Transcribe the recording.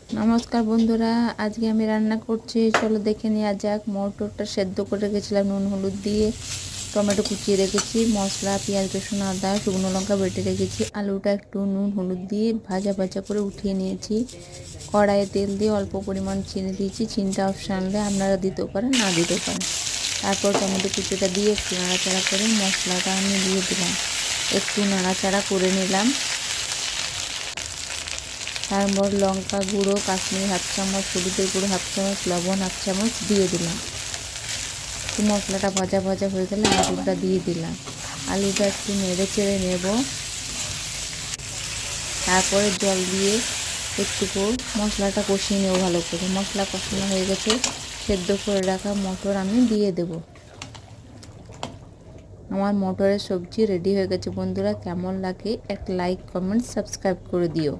নমস্কার বন্ধুরা, আজকে আমি রান্না করছি। চলো দেখে নেওয়া যাক। মটরটা সেদ্ধ করে রেখেছিলাম নুন হলুদ দিয়ে, টমেটো কুচিয়ে রেখেছি, মশলা পেঁয়াজ রসুন আদা শুকনো লঙ্কা বেটে রেখেছি। আলুটা একটু নুন হলুদ দিয়ে ভাজা ভাজা করে উঠিয়ে নিয়েছি। কড়াইয়ে তেল দিয়ে অল্প পরিমাণ চিনি দিয়েছি। চিনিটা অপশনালে, আপনারা দিতেও পারেন না দিতেও পারেন। তারপর টমেটো কুচিটা দিয়ে একটু নাড়াচাড়া করে মশলাটা আমি দিয়ে দিলাম। একটু নাড়াচাড়া করে নিলাম। তারপর লঙ্কা গুঁড়ো কাশ্মীরি হাফ চামচ, হলুদের গুঁড়ো হাফ চামচ, লবণ হাফ চামচ দিয়ে দিলাম। একটু মশলাটা ভাজা ভাজা হয়ে গেলে আলুটা দিয়ে দিলাম। আলুটা একটু নেড়ে চেড়ে নেব। তারপরে জল দিয়ে একটু মশলাটা কষিয়ে নেব ভালো করে। মশলা কষানো হয়ে গেছে, সেদ্ধ করে রাখা মটর আমি দিয়ে দেব। আমার মটরের সবজি রেডি হয়ে গেছে বন্ধুরা। কেমন লাগে একটা লাইক কমেন্ট সাবস্ক্রাইব করে দিও।